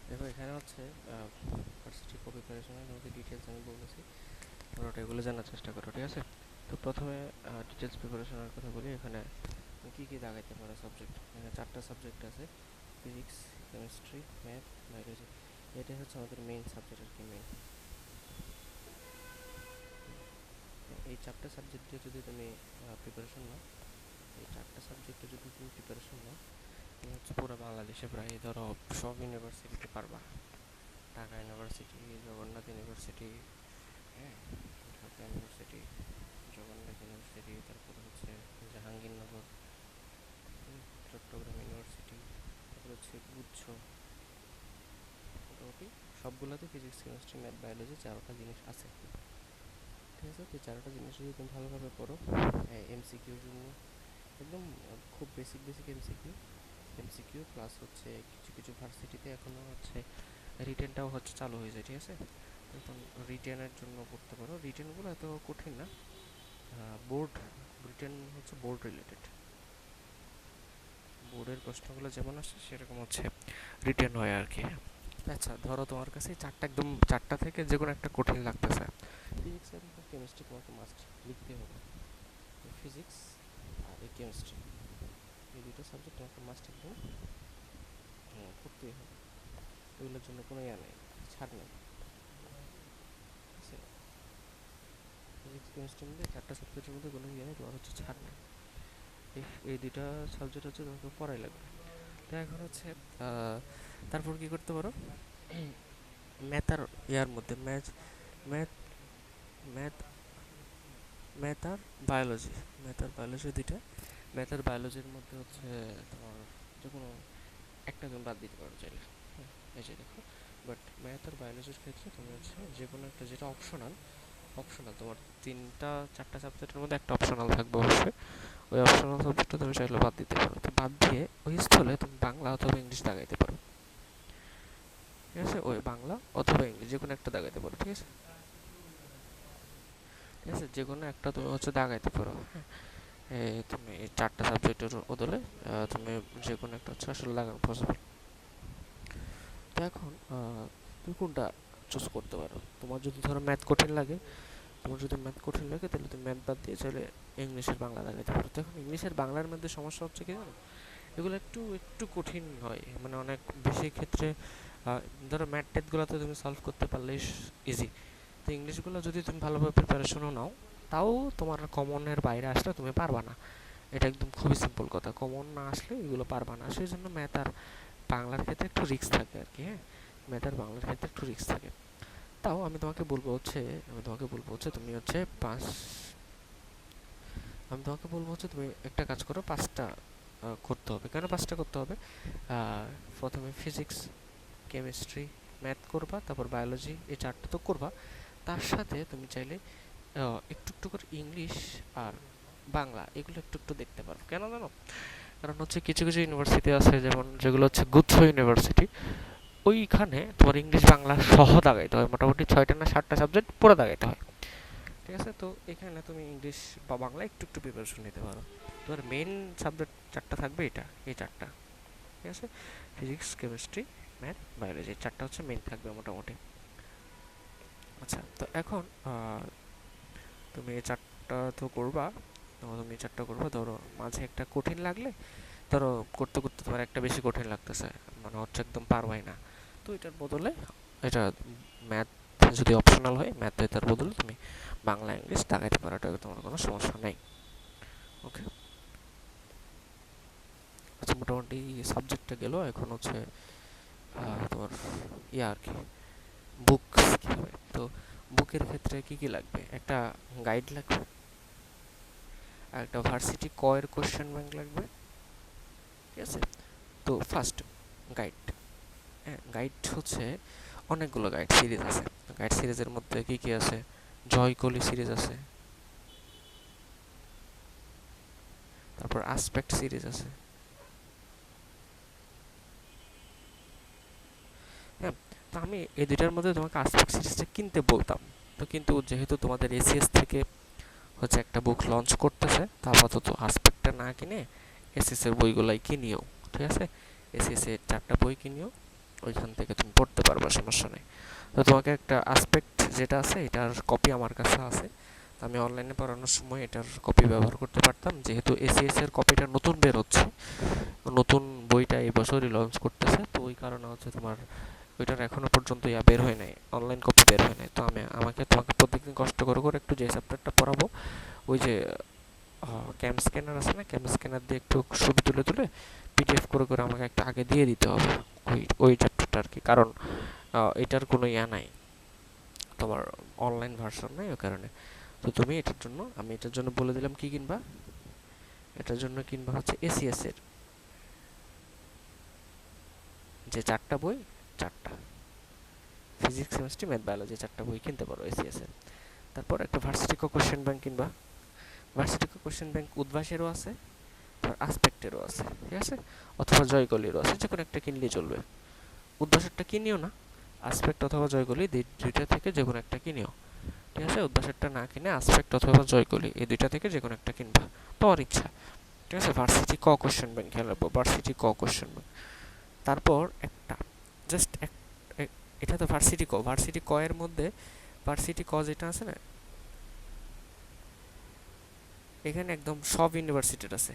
দেখো এখানে হচ্ছে ভার্সিটি প্রিপারেশনের মধ্যে ডিটেলস আমি বলতেছি, তোমরা ওটা এগুলো জানার চেষ্টা করো, ঠিক আছে? তো প্রথমে ডিটেলস প্রিপারেশনের কথা বলি। এখানে কী কী দাগাইতে পারো সাবজেক্ট। এখানে 4টা সাবজেক্ট আছে: ফিজিক্স, কেমিস্ট্রি, ম্যাথ, বায়োলজি। এটাই হচ্ছে আমাদের মেইন সাবজেক্ট আর কি, মেইন। এই 4টা সাবজেক্ট দিয়ে যদি তুমি প্রিপারেশন নাও, এই 4টা সাবজেক্টে যদি তুমি প্রিপারেশন নাও, তুমি হচ্ছে পুরো বাংলাদেশে প্রায় ধরো সব ইউনিভার্সিটিতে পারবা। ঢাকা ইউনিভার্সিটি, জগন্নাথ ইউনিভার্সিটি, হ্যাঁ, ঢাকা ইউনিভার্সিটি, জগন্নাথ ইউনিভার্সিটি, তারপরে হচ্ছে জাহাঙ্গীরনগর, চট্টগ্রাম ইউনিভার্সিটি, তারপরে হচ্ছে গুচ্ছ, মোটামুটি সবগুলোতে ফিজিক্স, কেমিস্ট্রি, ম্যাথ, বায়োলজি 4টা জিনিস আছে, ঠিক আছে? তো 4টা জিনিস যদি তুমি ভালোভাবে পড়ো, এমসিকিউর জন্য একদম খুব basic basic MCQ, MCQ plus হচ্ছে কিছু কিছু ভার্সিটিতে এখনও হচ্ছে রিটেনটাও হচ্ছে চালু হয়ে যায়, ঠিক আছে? তখন রিটেনের জন্য পড়তে পারো। রিটেনগুলো এত কঠিন না, বোর্ড রিটেন হচ্ছে বোর্ড রিলেটেড। বোর্ডের প্রশ্নগুলো যেমন আসে সেরকম হচ্ছে রিটেন হয় আর কি। আচ্ছা, ধরো তোমার কাছে 4টা, একদম 4টা থেকে যে কোনো একটা কঠিন লাগতেছে। ফিজিক্স আর কেমিস্ট্রি তোমাকে মাস্ট লিখতে হবে। ফিজিক্স আর এই কেমিস্ট্রি, এই দুটো সাবজেক্ট তোমাকে মাস্ট একদম পড়তেই হবে। এগুলোর জন্য কোনো ইয়া নেই, ছাড় নেই, ঠিক আছে? ফিজিক্স কেমিস্ট্রির মধ্যে 4টা সাবজেক্টের মধ্যে কোনো ইয়ে নেই, তোমার হচ্ছে ছাড় নেই। এই দুটা সাবজেক্ট হচ্ছে তোমাকে পড়াই লাগবে। তো এখন হচ্ছে তারপর কি করতে পারো, ম্যাথ আর ইয়ার মধ্যে ম্যাথ ম্যাথ ম্যাথ ম্যাথ আর বায়োলজি, ম্যাথ আর বায়োলজি দুইটা। ম্যাথ আর বায়োলজির মধ্যে হচ্ছে তোমার যে কোনো একটা তুমি বাদ দিতে পারো চাইলে, হ্যাঁ, এই যে দেখো। বাট ম্যাথ আর বায়োলজির ক্ষেত্রে তুমি হচ্ছে যে কোনো একটা, যেটা অপশনাল, অপশনাল তোমার 4টা সাবজেক্টের মধ্যে একটা অপশনাল থাকবে অবশ্যই। ওই অপশনাল সাবজেক্টটা তুমি চাইলে বাদ দিতে পারো। তো বাদ দিয়ে ওই স্থলে তুমি বাংলা অথবা ইংলিশ দাগাইতে পারো, ঠিক আছে? ওই বাংলা অথবা ইংলিশ যে কোনো একটা দাগাইতে পারো, ঠিক আছে? ঠিক আছে, যে কোনো একটা তুমি হচ্ছে দাগাইতে পারো, হ্যাঁ। তুমি এই 4টা সাবজেক্টের বদলে তুমি যে কোনো একটা হচ্ছে আসলে লাগানো পসিবল। তো এখন তুমি কোনটা চুজ করতে পারো। তোমার যদি ধরো ম্যাথ কঠিন লাগে, তাহলে তুমি ম্যাথ বাদ দিয়ে চাইলে ইংলিশের বাংলা লাগাইতে পারো। তো এখন ইংলিশের বাংলার মধ্যে সমস্যা হচ্ছে কি জানো, এগুলো একটু একটু কঠিন হয়, মানে অনেক বেশি ক্ষেত্রে। ধরো ম্যাথ ট্যাথগুলো তো তুমি সলভ করতে পারলে ইজি। তো ইংলিশগুলো যদি তুমি ভালোভাবে প্রিপারেশনও নাও, তাও তোমার কমনের বাইরে আসলে তুমি পারবা না। এটা একদম খুবই সিম্পল কথা, কমন না আসলে এগুলো পারবা না। সেই জন্য ম্যাথ আর বাংলার ক্ষেত্রে একটু রিস্ক থাকে আর কি, হ্যাঁ। ম্যাথ আর বাংলার ক্ষেত্রে একটু রিস্ক থাকে। তাও আমি তোমাকে বলবো হচ্ছে তুমি একটা কাজ করো, 5টা করতে হবে। কেন 5টা করতে হবে? প্রথমে ফিজিক্স, কেমিস্ট্রি, ম্যাথ করবা, তারপর বায়োলজি, এই 4টা তো করবা। তার সাথে তুমি চাইলে একটু একটু করে ইংলিশ আর বাংলা এগুলো একটু একটু দেখতে পারো। কেন জানো? কারণ হচ্ছে কিছু কিছু ইউনিভার্সিটি আছে, যেমন যেগুলো হচ্ছে গুচ্ছ ইউনিভার্সিটি, ওইখানে তোমার ইংলিশ বাংলা সহ দাগাইতে হয়, মোটামুটি 6টা না 7টা সাবজেক্ট পুরো দাগাইতে হয়, ঠিক আছে? তো এখানে তুমি ইংলিশ বা বাংলা একটু একটু প্রিপারেশন নিতে পারো। তোমার মেন সাবজেক্ট 4টা থাকবে, এই 4টা, ঠিক আছে? ফিজিক্স, কেমিস্ট্রি, ম্যাথ, বায়োলজি, 4টা হচ্ছে মেন থাকবে মোটামুটি। আচ্ছা, তো এখন তুমি এই 4টা তো করবা। ধরো মাঝে একটা কঠিন লাগলে, ধরো করতে করতে তোমার একটা বেশি কঠিন লাগতেছে, মানে হচ্ছে একদম পারবাই না, তো এটার বদলে এটা ম্যাথ যদি অপশনাল হয়, ম্যাথ এটার বদলে তুমি বাংলা ইংলিশ দাগাইতে পারো, এটা তোমার কোনো সমস্যা নেই। ওকে, আচ্ছা, মোটামুটি সাবজেক্টটা গেল। এখন হচ্ছে তোমার ইয়া আর কি, বুক কী হবে। তো বুকের ক্ষেত্রে কি কি লাগবে? একটা গাইড লাগবে, আর একটা ভার্সিটি কয়ের কোশ্চেন ব্যাংক লাগবে, ঠিক আছে? তো ফার্স্ট গাইড, হ্যাঁ, গাইড হচ্ছে অনেকগুলো গাইড সিরিজ আছে। গাইড সিরিজের মধ্যে কি কি আছে? জয়কলি সিরিজ আছে, তারপর আসপেক্ট সিরিজ আছে, হ্যাঁ। তো আমি এই দুইটার মধ্যে তোমাকে আসপেক্ট সিরিজটা কিনতে বলতাম, তো কিন্তু যেহেতু তোমাদের এসিএস থেকে হচ্ছে একটা বুক লঞ্চ করতেছে, তা আপাতত আসপেক্টটা না কিনে এসএস এর বইগুলাই কিনিও, ঠিক আছে? এসএস এর 4টা বই কিনিও, ওইখান থেকে তুমি পড়তে পারবা, সমস্যা নেই। তো তোমাকে একটা আসপেক্ট যেটা আছে এটার কপি আমার কাছে আছে, আমি অনলাইনে পড়ানোর সময় এটার কপি ব্যবহার করতে পারতাম। যেহেতু এসিএস এর কপিটা নতুন বের হচ্ছে, নতুন বইটা এই বছরই লঞ্চ করতেছে, তো ওই কারণে হচ্ছে তোমার ওইটার এখনো পর্যন্ত বের হয় নাই, অনলাইন কপি বের হয় নাই। তো তোমাকে প্রত্যেকদিন কষ্ট করে করে একটু যে চ্যাপ্টারটা পড়াবো, ওই যে ক্যাম স্ক্যানার আছে না, ক্যাম স্ক্যানার দিয়ে একটু ছবি তুলে তুলে পিডিএফ করে করে আমাকে একটা আগে দিয়ে দিতে হবে ওই চ্যাপ্টারটা আর কি। কারণ এটার কোনো নাই, তোমার অনলাইন ভার্সন নাই, ওই কারণে। তো তুমি আমি এটার জন্য বলে দিলাম কি কিনবা। এটার জন্য কিনবা হচ্ছে এসিএস এর যে 4টা বই, 4টা ফিজিক্স, কেমিস্ট্রি, ম্যাথ, বায়োলজি, 4টা বই কিনতে পারো এসিএস এর। তারপর একটা ভার্সিটি কোশ্চেন ব্যাংক কিনবা। ভার্সিটি কোশ্চেন ব্যাংক উদ্ভাসেরও আছে, আর আসপেক্টেরও আছে, ঠিক আছে, অথবা জয়কলিরও আছে, যে কোনো একটা কিনলেই চলবে। উদ্ভাসেরটা কিনিও না, আসপেক্ট অথবা জয়কলি দুইটা থেকে যে কোনো একটা কিনিও, ঠিক আছে। উদ্ভাসেরটা না কিনে আসপেক্ট অথবা জয়কলি এই দুইটা থেকে যে কোনো একটা কিনবা, তোমার ইচ্ছা, ঠিক আছে। ভার্সিটি ক কোশ্চেন ব্যাংক খেয়াল রাখবো, ভার্সিটি ক কোশ্চেন ব্যাংক। তারপর একটা জাস্ট এটা তো ভার্সিটি ক, ভার্সিটি ক এর মধ্যে ভার্সিটি ক যেটা আছে না, এখানে একদম সব ইউনিভার্সিটির আছে,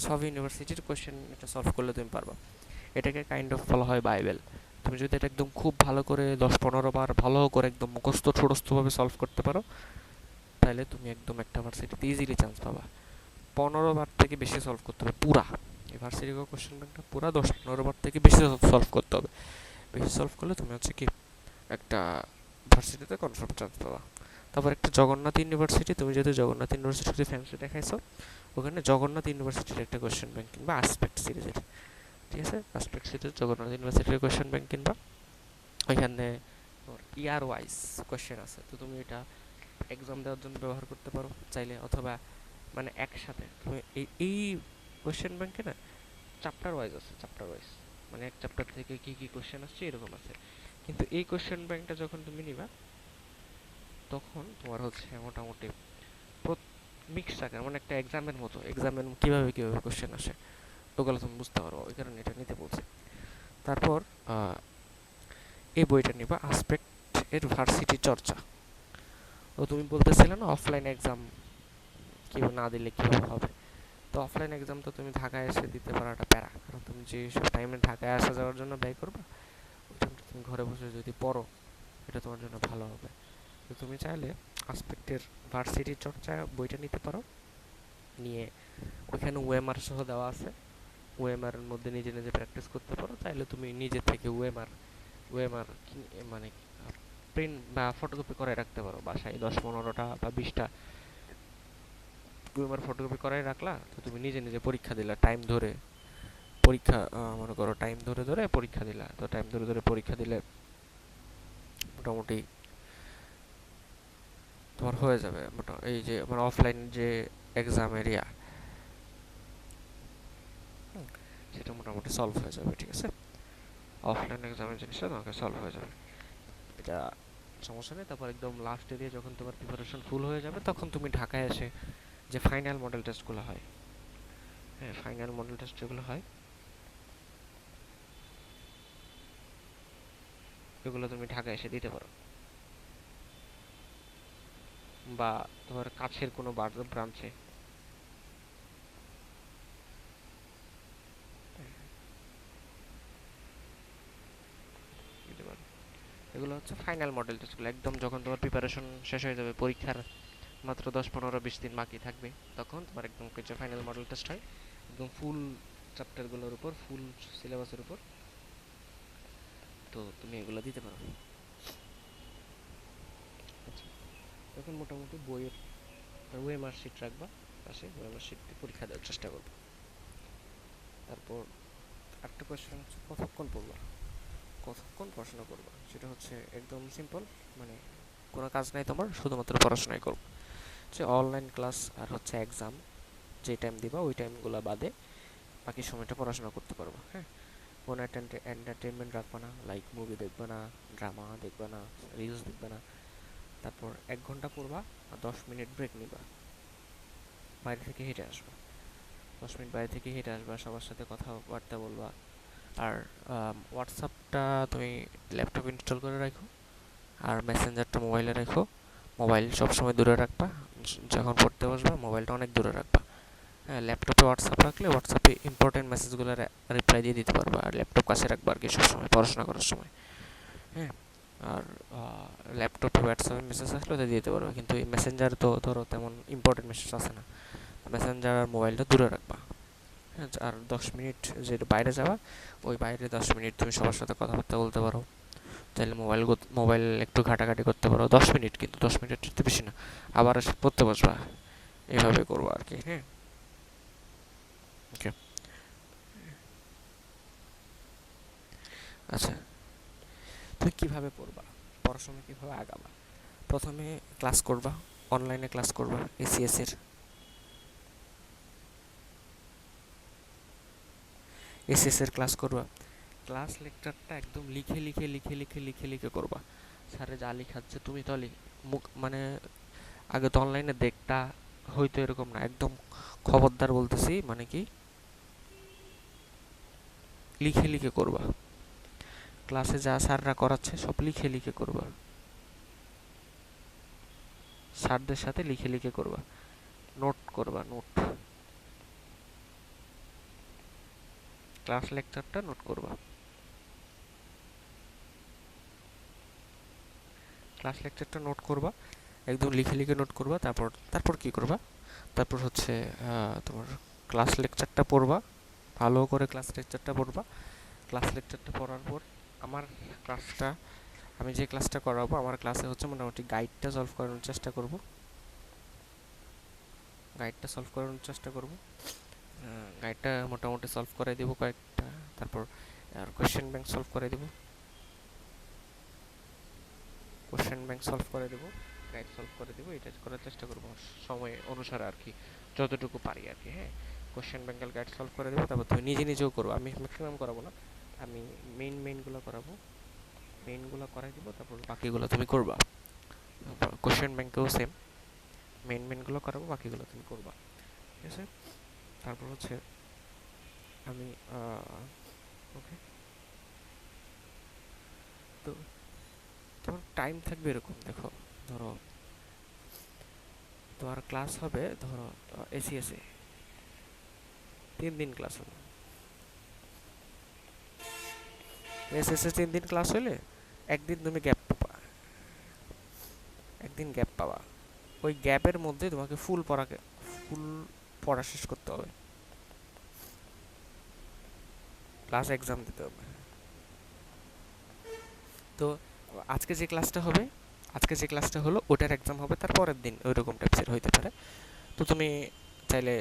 সব ইউনিভার্সিটির কোশ্চেন এটা সলভ করলে তুমি পারবা। এটাকে কাইন্ড অফ বলা হয় বাইবেল। তুমি যদি এটা একদম খুব ভালো করে 10-15 বার ভালো করে একদম মুখস্থ ঠোড়স্থভাবে সলভ করতে পারো, তাহলে তুমি একদম একটা ভার্সিটিতে ইজিলি চান্স পাবা। 15 বার থেকে বেশি সলভ করতে হবে পুরা, এই ভার্সিটি কোশ্চেন ব্যাংকটা পুরা 10-15 বার থেকে বেশি সলভ করতে হবে। বেশি সলভ করলে তুমি হচ্ছে কি একটা ভার্সিটিতে কনফার্ম চান্স পাবা। তারপর একটা জগন্নাথ ইউনিভার্সিটি, তুমি যেহেতু জগন্নাথ ইউনিভার্সিটিতে ফ্যান্সি দেখাইছো, ওখানে জগন্নাথ ইউনিভার্সিটির একটা কোশ্চেন ব্যাংক কিংবা আসপেক্ট সিরিজের, ঠিক আছে, আসপেক্ট সিরিজের জগন্নাথ ইউনিভার্সিটির কোশ্চেন ব্যাংক কিনবা। ওইখানে তোমার ইয়ার ওয়াইজ কোশ্চেন আছে, তো তুমি এটা এক্সাম দেওয়ার জন্য ব্যবহার করতে পারো চাইলে, অথবা মানে একসাথে তুমি এই কোশ্চেন ব্যাংকে না চ্যাপ্টার ওয়াইজ আছে, চ্যাপ্টার ওয়াইজ মানে এক চ্যাপ্টার থেকে কি কি কোশ্চেন আসছে এরকম আছে। কিন্তু এই কোশ্চেন ব্যাংকটা যখন তুমি নিবা, তখন তোমার হচ্ছে মোটামুটি মিক্স থাকে, মানে একটা এক্সামের মতো, এক্সামের কীভাবে কীভাবে কোশ্চেন আসে ওগুলো তুমি বুঝতে পারো, ওই কারণে এটা নিতে বলছে। তারপর এই বইটা নিবা, আসপেক্ট এর ভার্সিটি চর্চা। তো তুমি বলতেছিলে না অফলাইন এক্সাম কেউ না দিলে কীভাবে হবে, তো অফলাইন এক্সাম তো তুমি ঢাকায় এসে দিতে পারাটা প্যারা, কারণ তুমি যে সব টাইমে ঢাকায় আসা যাওয়ার জন্য ব্যয় করবা, ওই টাইমটা তুমি ঘরে বসে যদি পড়ো এটা তোমার জন্য ভালো হবে। তো তুমি চাইলে আসপেক্টের ভার্সিটি চর্চা বইটা নিতে পারো, নিয়ে ওইখানে ওএমআর সহ দেওয়া আছে, ওএমআর এর মধ্যে নিজে নিজে প্র্যাকটিস করতে পারো। চাইলে তুমি নিজে থেকে ওএমআর ওএমআর মানে প্রিন্ট বা ফটোকপি করে রাখতে পারো বাসায়, 10-15টা বা 20টা ওএমআর ফটোকপি করাই রাখলা, তো তুমি নিজে নিজে পরীক্ষা দিলা টাইম ধরে, পরীক্ষা মনে করো টাইম ধরে ধরে পরীক্ষা দিলা, তো টাইম ধরে ধরে পরীক্ষা দিলে মোটামুটি তোমার হয়ে যাবে। এই যে আমার অফলাইন যে এক্সাম এরিয়া সেটা মোটামুটি সলভ হয়ে যাবে, ঠিক আছে। অফলাইন এক্সামের জিনিসটা তোমাকে সলভ হয়ে যাবে, এটা সমস্যা নেই। তারপর একদম লাস্ট এরিয়া যখন তোমার প্রিপারেশন ফুল হয়ে যাবে, তখন তুমি ঢাকায় এসে যে ফাইনাল মডেল টেস্টগুলো হয়, হ্যাঁ ফাইনাল মডেল টেস্ট যেগুলো হয় এগুলো তুমি ঢাকায় এসে দিতে পারো, বা তোমার কাছের কোনো ব্রাঞ্চে দিতে পারো। এগুলো হচ্ছে ফাইনাল মডেল টেস্টগুলো, একদম যখন তোমার প্রিপারেশন শেষ হয়ে যাবে, পরীক্ষার মাত্র 10-15-20 দিন বাকি থাকবে, তখন তোমার একদম কিছু ফাইনাল মডেল টেস্ট হয়, একদম ফুল চ্যাপ্টারগুলোর উপর, ফুল সিলেবাসের উপর, তো তুমি এগুলো দিতে পারো। আচ্ছা, তখন মোটামুটি বইয়ের ওএমআর শিট রাখবা পাশে, ওএমআর শিট পরীক্ষা দেওয়ার চেষ্টা করবে। তারপর একটা কোয়েশ্চেন হচ্ছে কতক্ষণ পড়বা, কতক্ষণ পড়াশোনা করবা, সেটা হচ্ছে একদম সিম্পল, মানে কোনো কাজ নাই তোমার, শুধুমাত্র পড়াশোনাই করবো। হচ্ছে অনলাইন ক্লাস আর হচ্ছে এক্সাম যে টাইম দিবা ওই টাইমগুলো বাদে বাকি সময়টা পড়াশোনা করতে পারবা, হ্যাঁ। কোনো এন্টারটেনমেন্ট রাখবা না, লাইক মুভি দেখবা না, ড্রামা দেখবা না, রিলস দেখবা না। তারপর 1 ঘন্টা পড়বা আর 10 মিনিট ব্রেক নিবা, বাইরে থেকে হেঁটে আসবা। 10 মিনিট বাইরে থেকে হেঁটে আসবা, সবার সাথে কথাবার্তা বলবা। আর হোয়াটসঅ্যাপটা তুমি ল্যাপটপ ইনস্টল করে রাখো, আর মেসেঞ্জারটা মোবাইলে রাখো। মোবাইল সবসময় দূরে রাখবা, যখন পড়তে বসবা মোবাইলটা অনেক দূরে রাখবা। হ্যাঁ, ল্যাপটপে হোয়াটসঅ্যাপ রাখলে হোয়াটসঅ্যাপে ইম্পর্টেন্ট মেসেজগুলো রিপ্লাই দিয়ে দিতে পারবা, আর ল্যাপটপ কাছে রাখবা আর কি সবসময় পড়াশোনা করার সময়। হ্যাঁ, আর ল্যাপটপে হোয়াটসঅ্যাপে মেসেজ আসলে ওটা দিতে পারবা, কিন্তু এই মেসেঞ্জার তো ধরো তেমন ইম্পর্টেন্ট মেসেজ আসে না, মেসেঞ্জার আর মোবাইলটা দূরে রাখবা। হ্যাঁ, আর 10 মিনিট যে বাইরে যাওয়া, ওই বাইরে 10 মিনিট তুমি সবার সাথে কথাবার্তা বলতে পারো। চাইলে মোবাইল একটু ঘাটাঘাটি করতে পারো, 10 মিনিট, কিন্তু 10 মিনিটের চেয়ে বেশি না। আবার এসে পড়তে বসবা, এভাবে করবো আর কি। হ্যাঁ, ওকে। আচ্ছা, তুমি কীভাবে পড়বা, পড়াশোনা কীভাবে আগাবা? প্রথমে ক্লাস করবা, অনলাইনে ক্লাস করবা এসিএস এর ক্লাস করবা। ক্লাস লেকচারটা একদম লিখে লিখে লিখে লিখে লিখে লিখে করবা। স্যারে যা লিখাচ্ছে তুমি তো মুখ মানে আগে তো অনলাইনে দেখতা, হয়তো এরকম না, একদম খবরদার বলতেছি, মানে কি লিখে লিখে করবা। ক্লাসে যা স্যাররা করাচ্ছে সব লিখে লিখে করবা, স্যারদের সাথে লিখে লিখে করবা, নোট করবা, নোট, ক্লাস লেকচারটা নোট করবা। ক্লাস লেকচারটা নোট করবা, একদম লিখে লিখে নোট করবা। তারপর তারপর কি করবা, তারপর হচ্ছে তোমার ক্লাস লেকচারটা পড়বা, ভালো করে ক্লাস লেকচারটা পড়বা। ক্লাস লেকচারটা পড়ার পর আমার ক্লাসটা, আমি যে ক্লাসটা করাবো আমার ক্লাসে হচ্ছে মোটামুটি গাইডটা সলভ করানোর চেষ্টা করব, গাইডটা মোটামুটি সলভ করে দেবো কয়েকটা। তারপর আর কোশ্চেন ব্যাংক সলভ করে দেবো, গাইড সলভ করে দেবো, এটা করার চেষ্টা করবো সময় অনুসারে আর কি, যতটুকু পারি আর কি। হ্যাঁ, কোশ্চেন ব্যাংক গাইড সলভ করে দেবো। তারপর তুমি নিজে নিজেও করবো, আমি ম্যাক্সিমাম করাবো না, আমি মেইনগুলো করাবো, মেইনগুলো করাই দিব, তারপর বাকিগুলো তুমি করবা। কোশ্চেন ব্যাংকেও সেম, মেইনগুলো করাবো, বাকিগুলো তুমি করবা। ঠিক আছে, তারপর হচ্ছে আমি ওকে। তো তোমার টাইম থাকবে এরকম, দেখো, ধরো তোমার ক্লাস হবে, ধরো এসিএসে 3 দিন ক্লাস হবে, এসএসএ 3 দিন ক্লাস হলে একদিন তুমি গ্যাপ পাবা, একদিন গ্যাপ পাবা। ওই গ্যাপের মধ্যে তোমাকে ফুল পড়া শেষ করতে হবে, প্লাস এক্সাম দিতে হবে। তো আজকে যে ক্লাসটা হলো ওটার এক্সাম হবে তার পরের দিন, ওইরকম টাইপসের হইতে পারে। তো তুমি চাইলে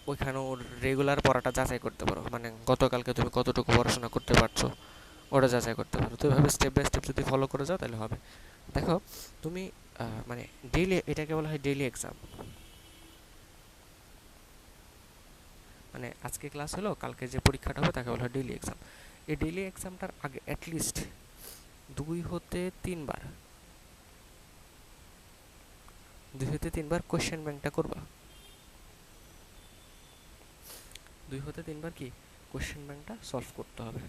ওইখানেও রেগুলার পড়াটা যাচাই করতে পারো, মানে গতকালকে তুমি কতটুকু পড়াশোনা করতে পারছো ওটা যাচাই করতে পারো। তো এভাবে স্টেপ বাই স্টেপ যদি ফলো করে যাও তাহলে হবে। দেখো, তুমি মানে ডেইলি, এটাকে বলা হয় ডেইলি এক্সাম, মানে আজকে ক্লাস হলো, কালকে যে পরীক্ষাটা হবে তাকে বলা হয় ডেইলি এক্সাম। এই ডেইলি এক্সামটার আগে অ্যাটলিস্ট 2 থেকে 3 বার কোশ্চেন ব্যাংকটা করবা, 2 থেকে 3 বার কি কোশ্চেন ব্যাংকটা সলভ করতে হবে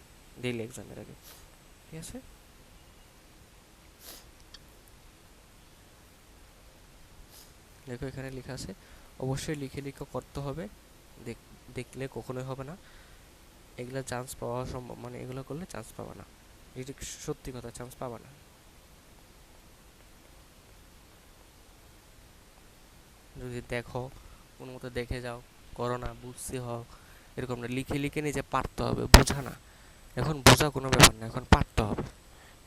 ডেইলি এক্সামের আগে। ঠিক আছে, দেখো এখানে লেখা আছে, অবশ্যই লিখে লিখে করতে হবে, দেখলে কখনোই হবে না, এগুলো চান্স পাওয়া সম্ভব, মানে এগুলো করলে চান্স পাবা না, এটা সত্যি কথা, চান্স পাবা না। যদি দেখো কোনো মতো দেখে যাও, করো না, বুঝতে হও, এরকম না, লিখে লিখে নিজে পারতে হবে, বোঝা না, এখন বোঝা কোনো ব্যাপার না, এখন পারতে হবে।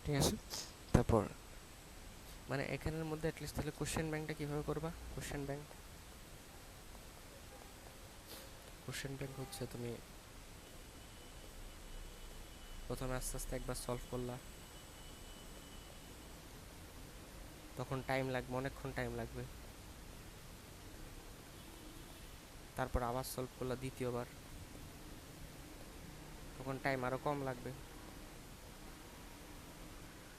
ঠিক আছে, তারপর মানে এখানের মধ্যে অ্যাটলিস্ট তাহলে কোশ্চেন ব্যাংকটা কীভাবে করবা? কোশ্চেন ব্যাংক হচ্ছে তুমি প্রথমে আস্তে আস্তে একবার সলভ করলা, তখন টাইম লাগবে, অনেকক্ষণ টাইম লাগবে। তারপর আবার সলভ করলা দ্বিতীয়বার, তখন টাইম আরও কম লাগবে।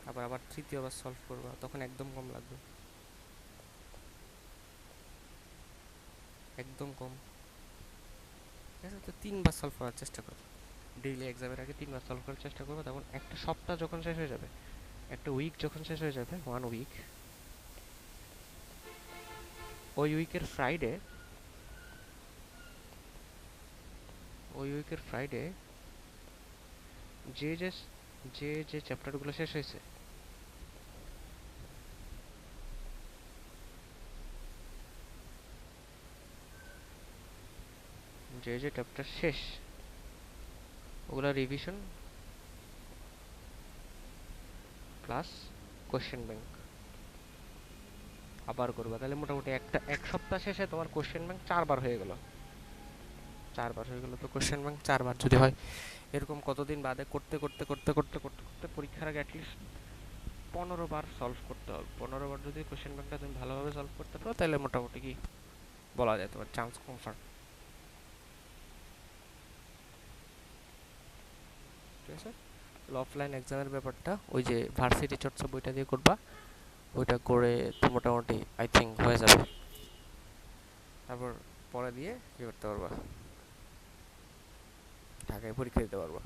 তারপর আবার তৃতীয়বার সলভ করবা, তখন একদম কম লাগবে, একদম কম। সপ্তাহে 3 বার সলভ করার চেষ্টা করো। ডেইলি এক্সামের আগে 3 বার সলভ করার চেষ্টা করবো। তখন একটা সপ্তাহ যখন শেষ হয়ে যাবে, একটা উইক যখন শেষ হয়ে যাবে, 1 উইক, ওই উইকের ফ্রাইডে, যে যে যে যে চ্যাপ্টারগুলো শেষ হয়েছে, যে যে চ্যাপ্টার শেষ ওগুলা রিভিশন প্লাস কোশ্চেন ব্যাংক আবার করবা। তাহলে মোটামুটি এক সপ্তাহ শেষে তোমার কোশ্চেন ব্যাংক 4 বার হয়ে গেল। 4 বার হয়ে গেল তো কোশ্চেন ব্যাংক 4 বার যদি হয়, এরকম কতদিন বাদে করতে করতে করতে করতে করতে করতে পরীক্ষার আগে অ্যাটলিস্ট 15 বার সলভ করতে হবে। 15 বার যদি কোশ্চেন ব্যাংকটা তুমি ভালোভাবে সলভ করতে পারো, তাহলে মোটামুটি কি বলা যায় তোমার চান্স কনফার্ম। ঠিক আছে। অফলাইন এক্সামের ব্যাপারটা ওই যে ভার্সিটি চর্চা বইটা দিয়ে করবা, ওইটা করে তো মোটামুটি আই থিঙ্ক হয়ে যাবে। তারপর পরে দিয়ে কী করতে পারবা, ঢাকায় পরীক্ষা দিতে পারবা।